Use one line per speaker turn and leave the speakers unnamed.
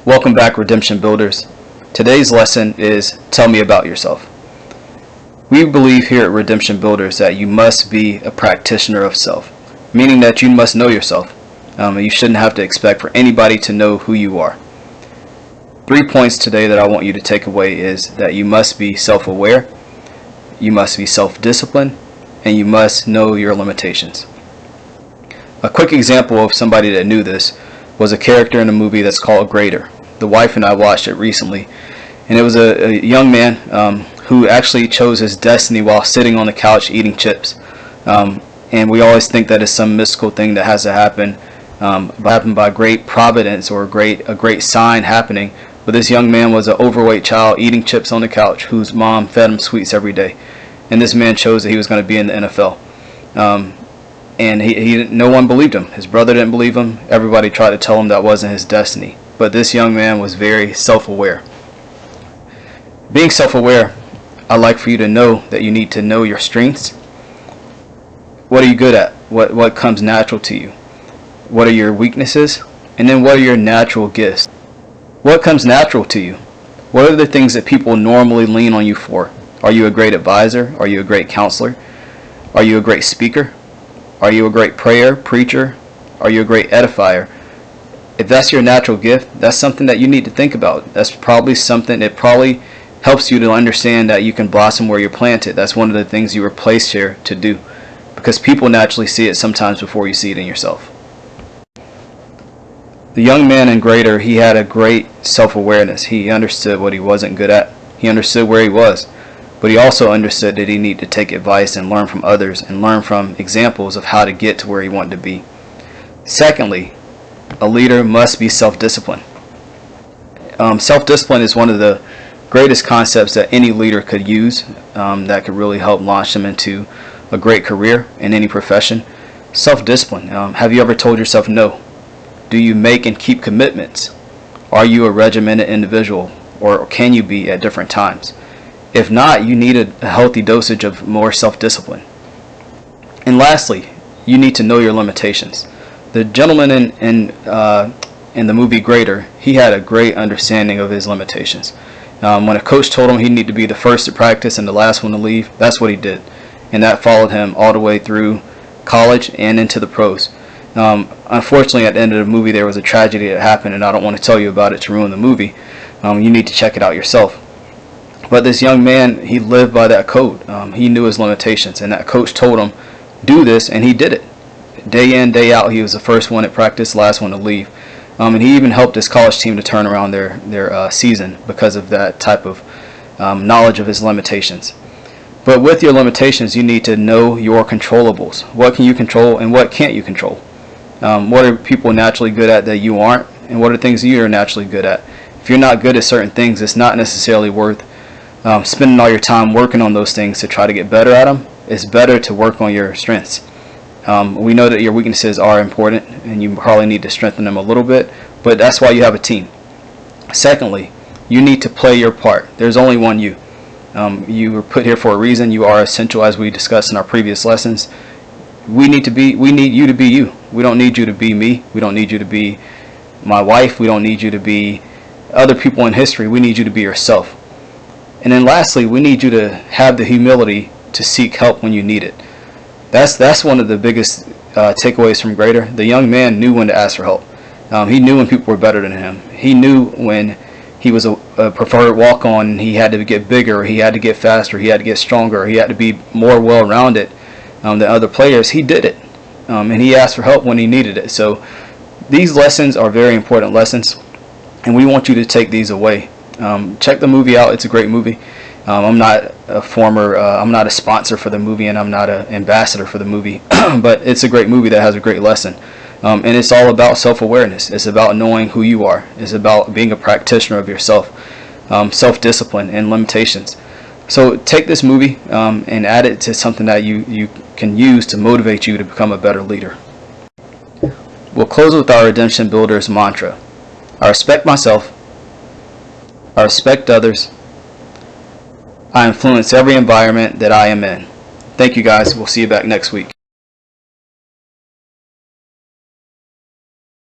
Welcome back, Redemption Builders. Today's lesson is Tell Me About Yourself. We believe here at Redemption Builders that you must be a practitioner of self, meaning that you must know yourself. You shouldn't have to expect for anybody to know who you are. 3 points today that I want you to take away is that you must be self-aware, you must be self-disciplined, and you must know your limitations. A quick example of somebody that knew this was a character in a movie that's called Greater. The wife and I watched it recently, and it was a young man who actually chose his destiny while sitting on the couch eating chips. And we always think that it's some mystical thing that has to happen by great providence or a great sign happening. But this young man was an overweight child eating chips on the couch whose mom fed him sweets every day. And this man chose that he was going to be in the NFL. And no one believed him. His brother didn't believe him. Everybody tried to tell him that wasn't his destiny. But this young man was very self-aware. Being self-aware, I'd like for you to know that you need to know your strengths. What are you good at? What comes natural to you? What are your weaknesses? And then what are your natural gifts? What comes natural to you? What are the things that people normally lean on you for? Are you a great advisor? Are you a great counselor? Are you a great speaker? Are you a great preacher? Are you a great edifier? If that's your natural gift, that's something that you need to think about. That's probably something that probably helps you to understand that you can blossom where you're planted. That's one of the things you were placed here to do, because people naturally see it sometimes before you see it in yourself. The young man in Greater, he had a great self-awareness. He understood what he wasn't good at. He understood where he was. But he also understood that he needed to take advice and learn from others and learn from examples of how to get to where he wanted to be. Secondly, a leader must be self-disciplined. Self-discipline is one of the greatest concepts that any leader could use that could really help launch them into a great career in any profession. Self-discipline. Have you ever told yourself no? Do you make and keep commitments? Are you a regimented individual, or can you be at different times? If not, you need a healthy dosage of more self-discipline. And lastly, you need to know your limitations. The gentleman in the movie Greater, he had a great understanding of his limitations. When a coach told him he needed to be the first to practice and the last one to leave, that's what he did. And that followed him all the way through college and into the pros. Unfortunately, at the end of the movie, there was a tragedy that happened, and I don't want to tell you about it to ruin the movie. You need to check it out yourself. But this young man, he lived by that code. He knew his limitations, and that coach told him, do this, and he did it. Day in, day out, he was the first one at practice, last one to leave. And he even helped his college team to turn around their season because of that type of knowledge of his limitations. But with your limitations, you need to know your controllables. What can you control and what can't you control? What are people naturally good at that you aren't? And what are things you're naturally good at? If you're not good at certain things, it's not necessarily worth spending all your time working on those things to try to get better at them. It's better to work on your strengths. We know that your weaknesses are important, and you probably need to strengthen them a little bit, but that's why you have a team. Secondly, you need to play your part. There's only one you. You were put here for a reason. You are essential, as we discussed in our previous lessons. We need you to be you. We don't need you to be me. We don't need you to be my wife. We don't need you to be other people in history. We need you to be yourself. And then lastly, we need you to have the humility to seek help when you need it. That's one of the biggest takeaways from Greater. The young man knew when to ask for help. He knew when people were better than him. He knew when he was a preferred walk-on and he had to get bigger, or he had to get faster, he had to get stronger, or he had to be more well-rounded than other players. He did it. And he asked for help when he needed it. So these lessons are very important lessons, and we want you to take these away. Check the movie out. It's a great movie. I'm not a sponsor for the movie, and I'm not an ambassador for the movie, but it's a great movie that has a great lesson. And it's all about self-awareness. It's about knowing who you are. It's about being a practitioner of yourself, self-discipline, and limitations. So take this movie and add it to something that you can use to motivate you to become a better leader. We'll close with our Redemption Builders mantra. I respect myself. I respect others. I influence every environment that I am in. Thank you, guys. We'll see you back next week.